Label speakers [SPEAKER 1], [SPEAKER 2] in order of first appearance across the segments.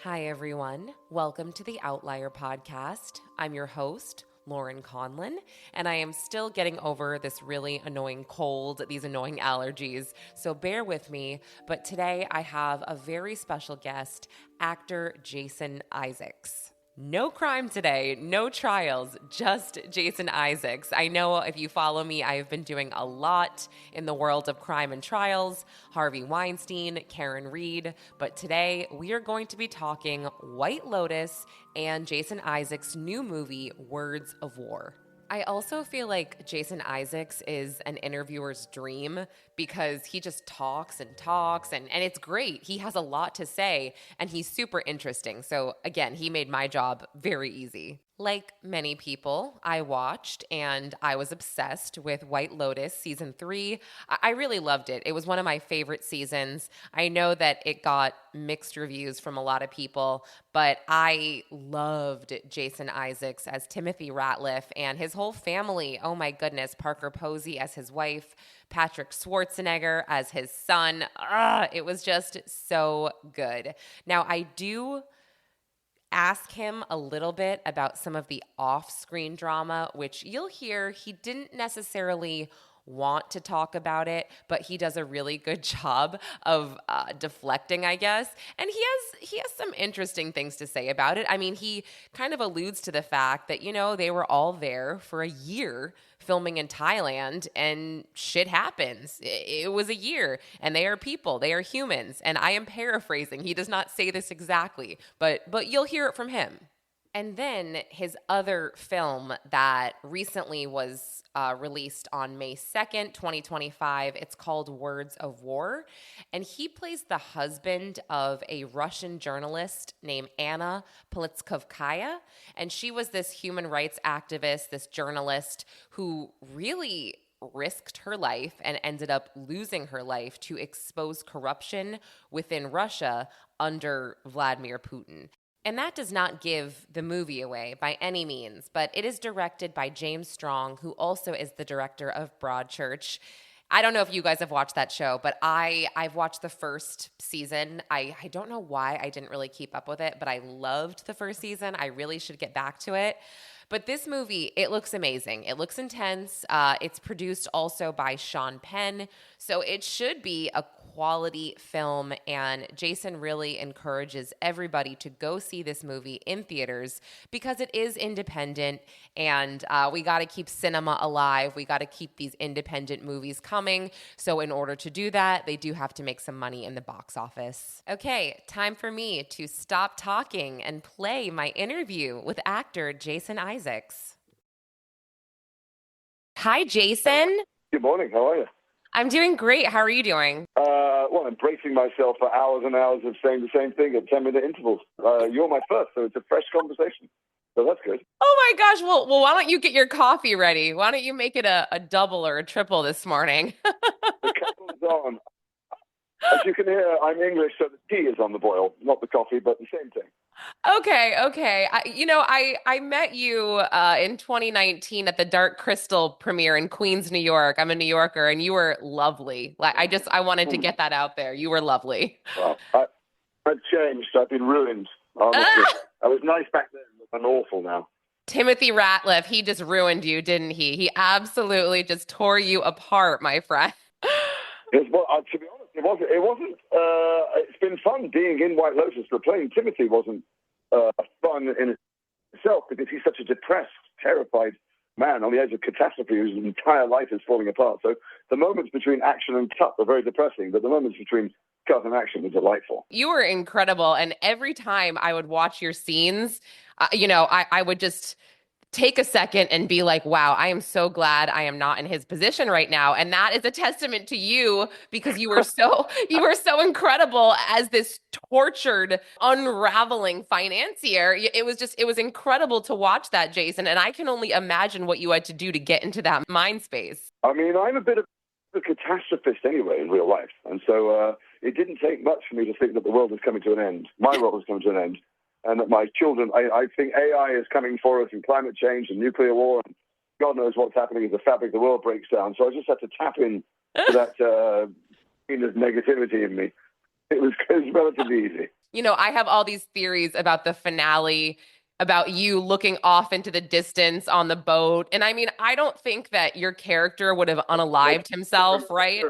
[SPEAKER 1] Hi, everyone. Welcome to the Outlier Podcast. I'm your host, Lauren Conlon, and I am still getting over this really annoying cold, these annoying allergies, so bear with me. But today I have a very special guest, actor Jason Isaacs. No crime today, no trials, just Jason Isaacs. I know if you follow me, I have been doing a lot in the world of crime and trials, Harvey Weinstein, Karen Reed, but today we are going to be talking White Lotus and Jason Isaacs' new movie, Words of War. I also feel like Jason Isaacs is an interviewer's dream because he just talks and talks and it's great. He has a lot to say and he's super interesting. So again, he made my job very easy. Like many people, I watched and I was obsessed with White Lotus season 3. I really loved it. It was one of my favorite seasons. I know that it got mixed reviews from a lot of people, but I loved Jason Isaacs as Timothy Ratliff and his whole family. Oh my goodness, Parker Posey as his wife, Patrick Schwarzenegger as his son. It was just so good. Now, I do ask him a little bit about some of the off-screen drama, which you'll hear he didn't necessarily want to talk about it, but he does a really good job of deflecting, I guess. And he has some interesting things to say about it. I mean, he kind of alludes to the fact that, they were all there for a year filming in Thailand and shit happens. It was a year and they are people, they are humans. And I am paraphrasing. He does not say this exactly, but you'll hear it from him. And then his other film that recently was released on May 2nd, 2025, it's called Words of War. And he plays the husband of a Russian journalist named Anna Politkovskaya. And she was this human rights activist, this journalist who really risked her life and ended up losing her life to expose corruption within Russia under Vladimir Putin. And that does not give the movie away by any means, but it is directed by James Strong, who also is the director of Broadchurch. I don't know if you guys have watched that show, but I've watched the first season. I don't know why I didn't really keep up with it, but I loved the first season. I really should get back to it. But this movie, it looks amazing. It looks intense. It's produced also by Sean Penn, so it should be a quality film, and Jason really encourages everybody to go see this movie in theaters because it is independent, and we got to keep cinema alive. We got to keep these independent movies coming. So in order to do that, they do have to make some money in the box office. Okay, time for me to stop talking and play my interview with actor Jason Isaacs. Hi, Jason.
[SPEAKER 2] Good morning. How are you?
[SPEAKER 1] I'm doing great. How are you doing?
[SPEAKER 2] Well, I'm bracing myself for hours and hours of saying the same thing at 10-minute intervals. You're my first, so it's a fresh conversation. So that's good.
[SPEAKER 1] Oh my gosh. Well, why don't you get your coffee ready? Why don't you make it a double or a triple this morning?
[SPEAKER 2] The kettle's on. As you can hear, I'm English, so the tea is on the boil, not the coffee, but the same thing.
[SPEAKER 1] Okay. I met you in 2019 at the Dark Crystal premiere in Queens, New York. I'm a New Yorker, and you were lovely. I wanted to get that out there. You were lovely.
[SPEAKER 2] Well, I've changed. I've been ruined, honestly. I was nice back then, but I'm awful now.
[SPEAKER 1] Timothy Ratliff, he just ruined you, didn't he? He absolutely just tore you apart, my friend.
[SPEAKER 2] Well, to be honest, it wasn't. It's been fun being in White Lotus, but playing Timothy wasn't fun in itself because he's such a depressed, terrified man on the edge of catastrophe whose entire life is falling apart. So the moments between action and cut are very depressing, but the moments between cut and action were delightful.
[SPEAKER 1] You were incredible, and every time I would watch your scenes, I would just take a second and be like, wow, I am so glad I am not in his position right now. And that is a testament to you because you were so incredible as this tortured, unraveling financier. It was incredible to watch that, Jason. And I can only imagine what you had to do to get into that mind space.
[SPEAKER 2] I mean, I'm a bit of a catastrophist anyway in real life. And so it didn't take much for me to think that the world was coming to an end. My world was coming to an end. And that my children, I think AI is coming for us and climate change and nuclear war and God knows what's happening as the fabric of the world breaks down. So I just had to tap in to that negativity in me. It was relatively easy.
[SPEAKER 1] I have all these theories about the finale, about you looking off into the distance on the boat. And I mean, I don't think that your character would have unalived himself, right?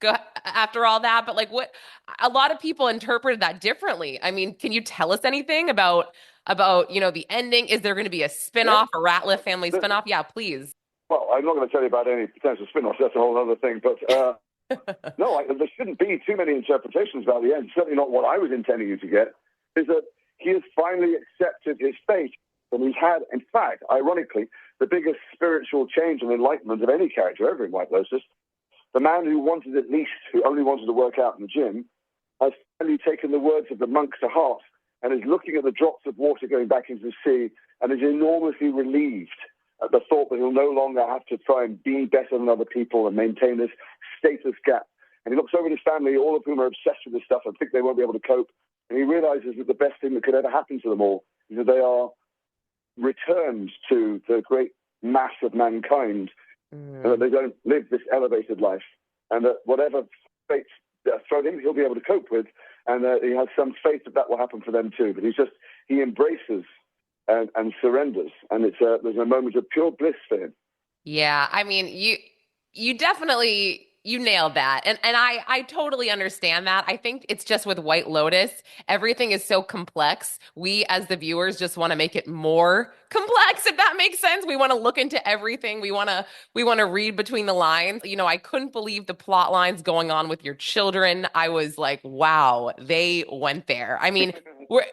[SPEAKER 1] Go, after all that, but like what a lot of people interpreted that differently. I mean, can you tell us anything about the ending? Is there going to be a
[SPEAKER 2] Yeah.
[SPEAKER 1] spin-off, a Ratliff family spin-off? Yeah, please.
[SPEAKER 2] Well, I'm not going to tell you about any potential spin-offs. That's a whole other thing. But no, there shouldn't be too many interpretations about the end. Certainly not what I was intending you to get, is that he has finally accepted his fate. And he's had, in fact, ironically, the biggest spiritual change and enlightenment of any character ever in White Lotus. The man who wanted at least, who only wanted to work out in the gym, has finally taken the words of the monk to heart and is looking at the drops of water going back into the sea and is enormously relieved at the thought that he'll no longer have to try and be better than other people and maintain this status gap. And he looks over at his family, all of whom are obsessed with this stuff and think they won't be able to cope. And he realizes that the best thing that could ever happen to them all is that they are returned to the great mass of mankind, and that they don't live this elevated life, and that whatever fate's thrown him, he'll be able to cope with, and he has some faith that will happen for them too. But he embraces and surrenders, and there's a moment of pure bliss for him.
[SPEAKER 1] Yeah, I mean, you definitely you nailed that. And I totally understand that. I think it's just with White Lotus, everything is so complex. We as the viewers just want to make it more complex, if that makes sense. We want to look into everything. We want to read between the lines. I couldn't believe the plot lines going on with your children. I was like, wow, they went there. I mean,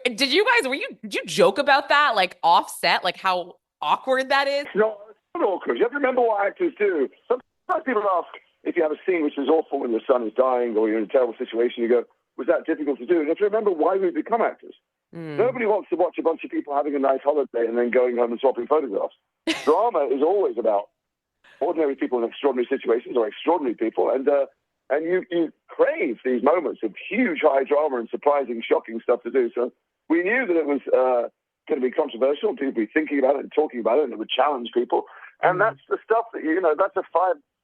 [SPEAKER 1] did you joke about that, like offset, like how awkward that is?
[SPEAKER 2] No, it's not awkward. You have to remember what actors do. Sometimes people ask if you have a scene which is awful when your son is dying or you're in a terrible situation, you go, was that difficult to do? And you have to remember why we become actors. Nobody wants to watch a bunch of people having a nice holiday and then going home and swapping photographs. Drama is always about ordinary people in extraordinary situations or extraordinary people, and you crave these moments of huge high drama and surprising, shocking stuff to do. So we knew that it was going to be controversial, people would be thinking about it and talking about it, and it would challenge people. And that's the stuff that, that's a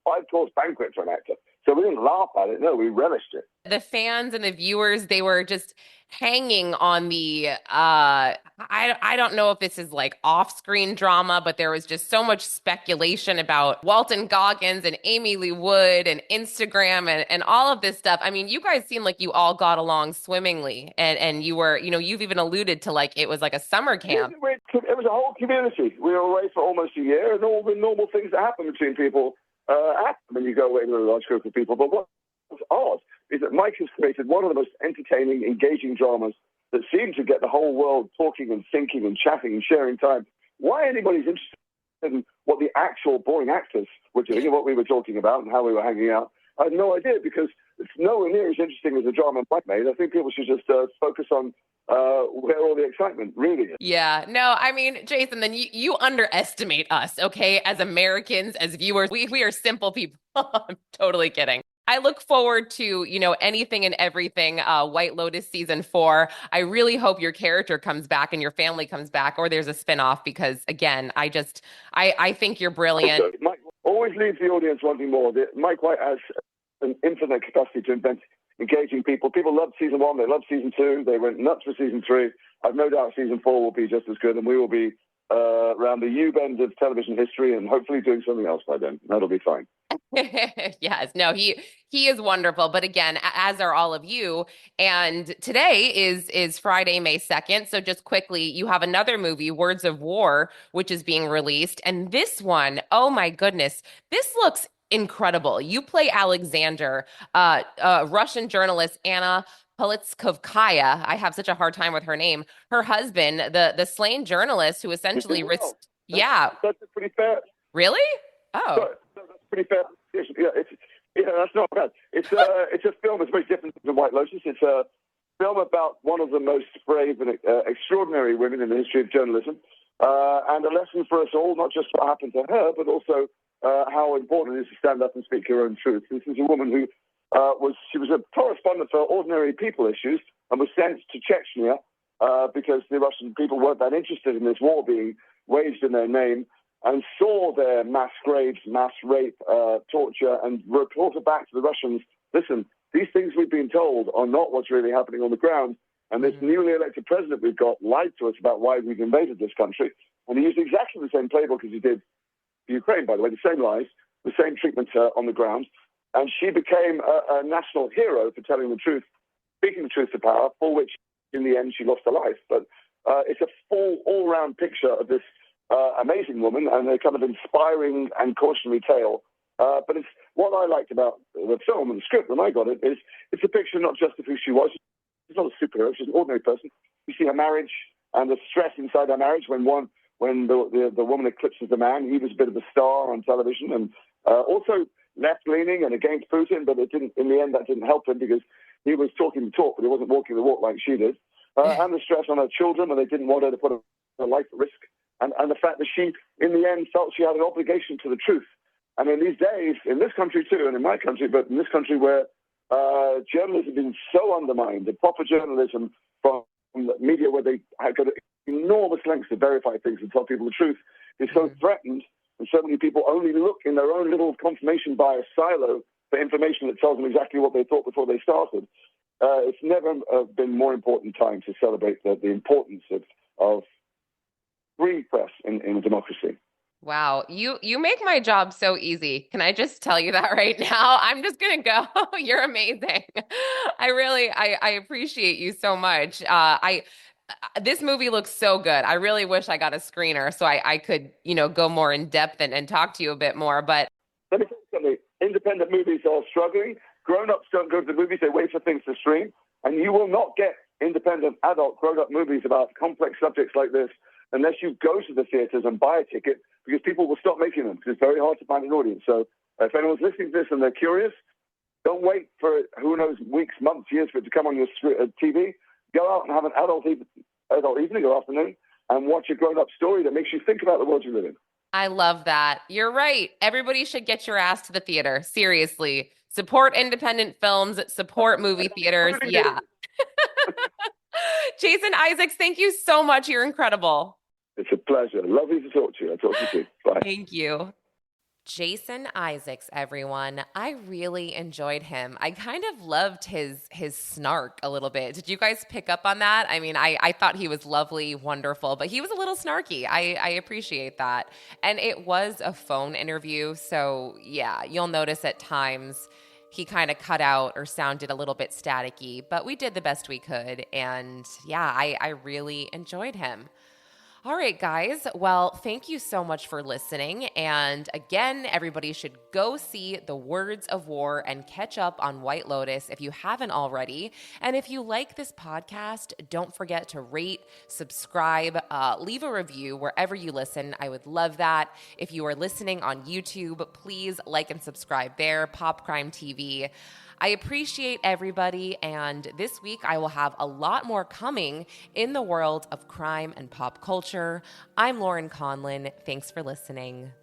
[SPEAKER 2] five-course banquet for an actor. So we didn't laugh at it. No, we relished it.
[SPEAKER 1] The fans and the viewers, they were just hanging on the I don't know if this is like off-screen drama, but there was just so much speculation about Walton Goggins and Amy Lee Wood and Instagram and all of this stuff. I mean, you guys seem like you all got along swimmingly, and you were, you've even alluded to like it was like a summer camp.
[SPEAKER 2] It was a whole community. We were away for almost a year, and all the normal things that happen between people happen when you go away with a large group of people. But what's odd is that Mike has created one of the most entertaining, engaging dramas that seem to get the whole world talking and thinking and chatting and sharing time. Why anybody's interested in what the actual boring actors were doing and what we were talking about and how we were hanging out, I have no idea, because it's nowhere near as interesting as the drama Mike made. I think people should just focus on where all the excitement really is.
[SPEAKER 1] Yeah, no, I mean, Jason, then you underestimate us, okay? As Americans, as viewers, we are simple people. I'm totally kidding. I look forward to, anything and everything, White Lotus season 4. I really hope your character comes back and your family comes back, or there's a spinoff, because again, I think you're brilliant.
[SPEAKER 2] Also, Mike always leaves the audience wanting more. Mike White has an infinite capacity to invent engaging people. People loved season 1, they loved season 2, they went nuts for season 3. I've no doubt season 4 will be just as good, and we will be around the U-bend of television history and hopefully doing something else by then. That'll be fine.
[SPEAKER 1] Yes, no, he is wonderful. But again, as are all of you. And today is Friday, May 2nd. So just quickly, you have another movie, Words of War, which is being released. And this one, oh my goodness, this looks incredible. You play Alexander, Russian journalist Anna Politkovskaya. I have such a hard time with her name. Her husband, the slain journalist who essentially risked. Yeah.
[SPEAKER 2] That's pretty fair.
[SPEAKER 1] Really? Oh.
[SPEAKER 2] That's pretty fair. Yeah, that's not bad. It's a film that's very different than White Lotus. It's a film about one of the most brave and extraordinary women in the history of journalism, and a lesson for us all, not just what happened to her, but also how important it is to stand up and speak your own truth. This is a woman who was a correspondent for ordinary people issues and was sent to Chechnya because the Russian people weren't that interested in this war being waged in their name, and saw their mass graves, mass rape, torture, and reported back to the Russians, listen, these things we've been told are not what's really happening on the ground, And this newly elected president we've got lied to us about why we've invaded this country. And he used exactly the same playbook as he did for Ukraine, by the way, the same lies, the same treatment on the ground. And she became a national hero for telling the truth, speaking the truth to power, for which in the end she lost her life. But it's a full, all-round picture of this amazing woman and a kind of inspiring and cautionary tale. But it's what I liked about the film and the script when I got it is it's a picture not just of who she was. She's not a superhero. She's an ordinary person. You see her marriage and the stress inside her marriage when the woman eclipses the man. He was a bit of a star on television and also left-leaning and against Putin, but in the end that didn't help him because he was talking the talk, but he wasn't walking the walk like she did. And the stress on her children, and they didn't want her to put her life at risk. And the fact that she, in the end, felt she had an obligation to the truth. I mean, these days, in this country too, and in my country, but in this country where journalism has been so undermined, the proper journalism from the media where they go to enormous lengths to verify things and tell people the truth is so threatened, and so many people only look in their own little confirmation bias silo for information that tells them exactly what they thought before they started. It's never been more important time to celebrate the importance of free press in a democracy.
[SPEAKER 1] Wow, you make my job so easy. Can I just tell you that right now? I'm just gonna go. You're amazing. I appreciate you so much. This movie looks so good. I really wish I got a screener so I could, go more in depth and talk to you a bit more. But
[SPEAKER 2] let me tell you something. Independent movies are struggling. Grown-ups don't go to the movies. They wait for things to stream. And you will not get independent, adult, grown-up movies about complex subjects like this unless you go to the theaters and buy a ticket, because people will stop making them because it's very hard to find an audience. So if anyone's listening to this and they're curious, don't wait for, who knows, weeks, months, years for it to come on your TV. Go out and have an adult evening or afternoon and watch a grown-up story that makes you think about the world you live in.
[SPEAKER 1] I love that. You're right. Everybody should get your ass to the theater. Seriously. Support independent films, support movie theaters. Yeah. Jason Isaacs, thank you so much. You're incredible.
[SPEAKER 2] It's a pleasure. Lovely to talk to you. I'll talk to you soon. Bye.
[SPEAKER 1] Thank you. Jason Isaacs, everyone. I really enjoyed him. I kind of loved his snark a little bit. Did you guys pick up on that? I mean, I thought he was lovely, wonderful, but he was a little snarky. I appreciate that. And it was a phone interview, so yeah, you'll notice at times he kind of cut out or sounded a little bit staticky, but we did the best we could. And yeah, I really enjoyed him. All right, guys. Well, thank you so much for listening. And again, everybody should go see The Words of War and catch up on White Lotus if you haven't already. And if you like this podcast, don't forget to rate, subscribe, leave a review wherever you listen. I would love that. If you are listening on YouTube, please like and subscribe there, Pop Crime TV. I appreciate everybody, and this week I will have a lot more coming in the world of crime and pop culture. I'm Lauren Conlin. Thanks for listening.